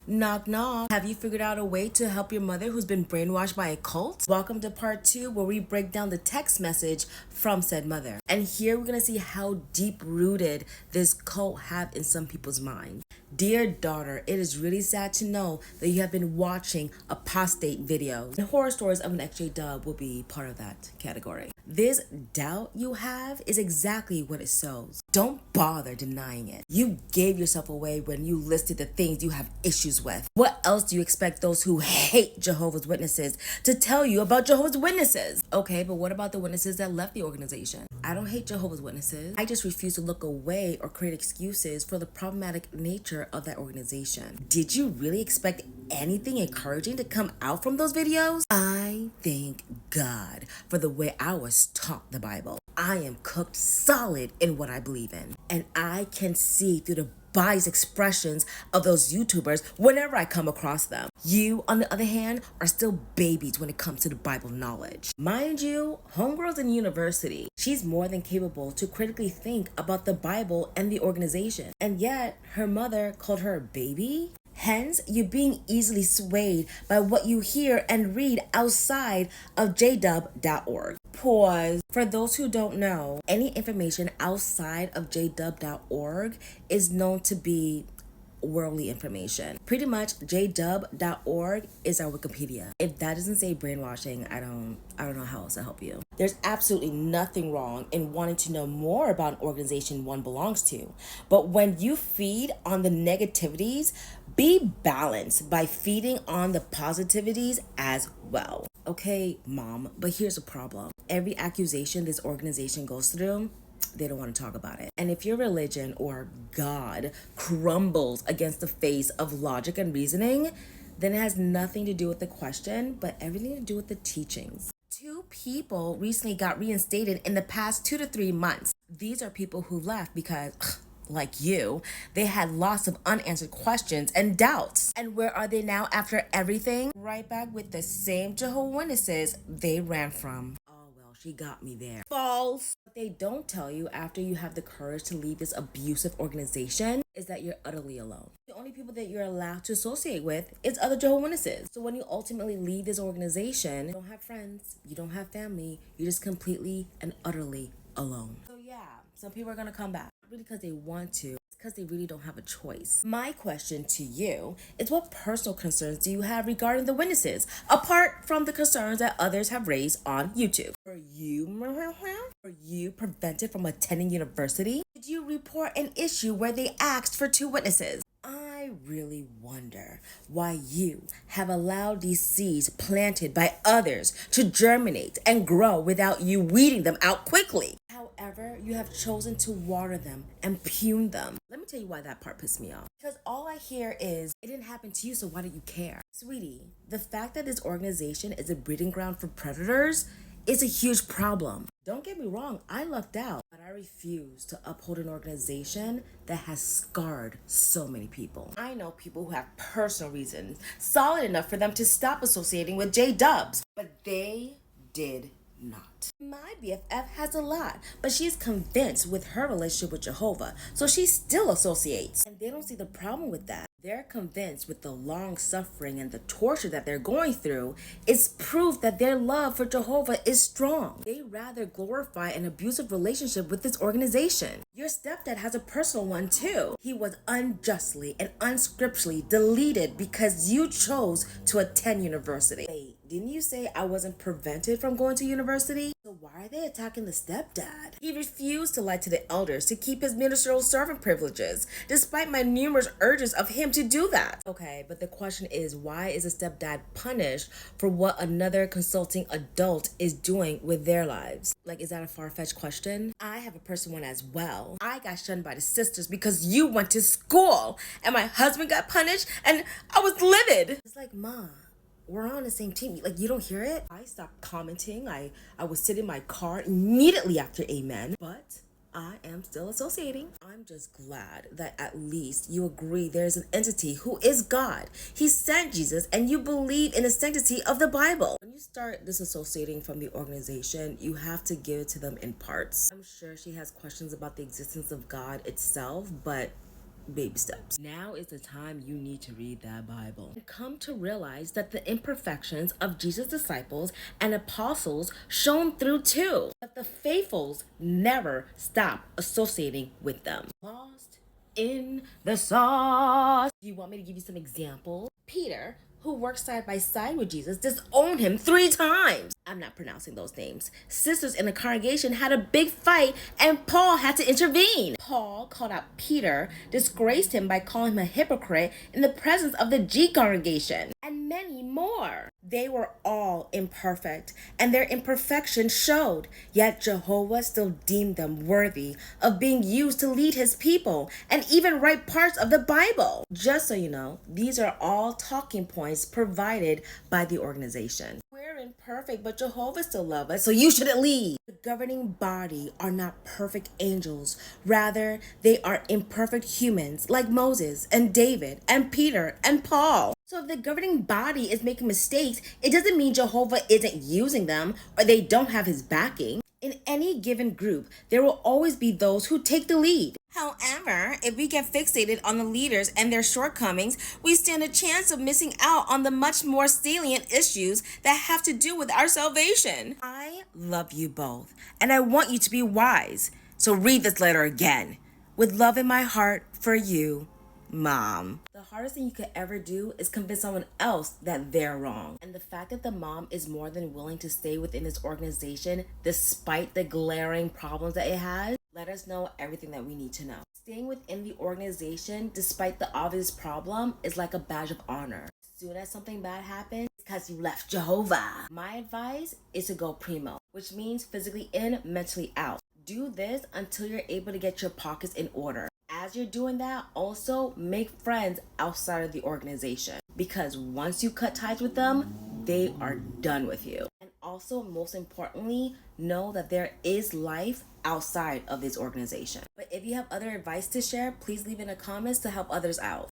Knock knock. Have you figured out a way to help your mother who's been brainwashed by a cult? Welcome to part 2 where we break down the text message from said mother. And here we're gonna see how deep rooted this cult have in some people's mind. Dear daughter, it is really sad to know that you have been watching apostate videos. And horror stories of an XJ dub will be part of that category. This doubt you have is exactly what it shows. Don't bother denying it. You gave yourself away when you listed the things you have issues with. What else do you expect those who hate Jehovah's Witnesses to tell you about Jehovah's Witnesses? Okay, but what about the witnesses that left the organization? I don't hate Jehovah's Witnesses. I just refuse to look away or create excuses for the problematic nature of that organization. Did you really expect anything encouraging to come out from those videos? I thank God for the way I was taught the Bible. I am cooked solid in what I believe in, and I can see through the biased expressions of those YouTubers whenever I come across them. You, on the other hand, are still babies when it comes to the Bible knowledge. Mind you, homegirl's in university. She's more than capable to critically think about the Bible and the organization. And yet, her mother called her a baby? Hence, you're being easily swayed by what you hear and read outside of jdub.org. Pause. For those who don't know, any information outside of jdub.org is known to be worldly information. Pretty much jdub.org is our Wikipedia. If that doesn't say brainwashing, I don't know how else to help you. There's absolutely nothing wrong in wanting to know more about an organization one belongs to. But when you feed on the negativities, be balanced by feeding on the positivities as well. Okay, mom, but here's the problem. Every accusation this organization goes through, they don't want to talk about it. And if your religion or God crumbles against the face of logic and reasoning, then it has nothing to do with the question, but everything to do with the teachings. 2 people recently got reinstated in the past 2 to 3 months. These are people who left because, like you, they had lots of unanswered questions and doubts. And where are they now after everything? Right back with the same Jehovah's Witnesses they ran from. She got me there. False. What they don't tell you after you have the courage to leave this abusive organization is that you're utterly alone. The only people that you're allowed to associate with is other Jehovah's Witnesses. So when you ultimately leave this organization, you don't have friends, you don't have family, you're just completely and utterly alone. So yeah, some people are gonna come back. Not really because they want to, because they really don't have a choice. My question to you is, what personal concerns do you have regarding the witnesses, apart from the concerns that others have raised on YouTube? Were you prevented from attending university? Did you report an issue where they asked for 2 witnesses? I really wonder why you have allowed these seeds planted by others to germinate and grow without you weeding them out quickly. However, you have chosen to water them and prune them. Let me tell you why that part pissed me off. Because all I hear is, it didn't happen to you, so why do you care? Sweetie, the fact that this organization is a breeding ground for predators is a huge problem. Don't get me wrong, I lucked out, but I refuse to uphold an organization that has scarred so many people. I know people who have personal reasons solid enough for them to stop associating with J-Dubs, but they did not. My BFF has a lot, but she's convinced with her relationship with Jehovah, so she still associates. And they don't see the problem with that. They're convinced with the long suffering and the torture that they're going through is proof that their love for Jehovah is strong. They rather glorify an abusive relationship with this organization. Your stepdad has a personal one too. He was unjustly and unscripturally deleted because you chose to attend university. Wait, didn't you say I wasn't prevented from going to university? So why are they attacking the stepdad? He refused to lie to the elders to keep his ministerial servant privileges, despite my numerous urges of him to do that. Okay, but the question is, why is a stepdad punished for what another consulting adult is doing with their lives? Like, is that a far-fetched question? I have a personal one as well. I got shunned by the sisters because you went to school, and my husband got punished, and I was livid. It's like, Ma, we're on the same team. Like, you don't hear it? I stopped commenting. I would sit in my car immediately after amen. But I am still associating. I'm just glad that at least you agree there's an entity who is God. He sent Jesus, and you believe in the sanctity of the Bible. When you start disassociating from the organization, you have to give it to them in parts. I'm sure she has questions about the existence of God itself, but baby steps. Now is the time you need to read that Bible and come to realize that the imperfections of Jesus' disciples and apostles shone through too. But the faithfuls never stop associating with them. Lost in the sauce. Do you want me to give you some examples? Peter, who worked side by side with Jesus, disowned him 3 times. I'm not pronouncing those names. Sisters in the congregation had a big fight and Paul had to intervene. Paul called out Peter, disgraced him by calling him a hypocrite in the presence of the G congregation, and many more. They were all imperfect, and their imperfection showed, yet Jehovah still deemed them worthy of being used to lead his people and even write parts of the Bible. Just so you know, these are all talking points provided by the organization. We're imperfect, but Jehovah still loves us, so you shouldn't leave. The governing body are not perfect angels. Rather, they are imperfect humans like Moses and David and Peter and Paul. So if the governing body is making mistakes, it doesn't mean Jehovah isn't using them or they don't have his backing. In any given group, there will always be those who take the lead. However, if we get fixated on the leaders and their shortcomings, we stand a chance of missing out on the much more salient issues that have to do with our salvation. I love you both, and I want you to be wise. So read this letter again. With love in my heart for you, Mom. The hardest thing you could ever do is convince someone else that they're wrong. And the fact that the mom is more than willing to stay within this organization despite the glaring problems that it has, let us know everything that we need to know. Staying within the organization despite the obvious problem is like a badge of honor. As soon as something bad happens, it's because you left Jehovah. My advice is to go primo, which means physically in, mentally out. Do this until you're able to get your pockets in order. As you're doing that, also make friends outside of the organization, because once you cut ties with them, they are done with you. And also, most importantly, know that there is life outside of this organization. But if you have other advice to share, please leave in the comments to help others out.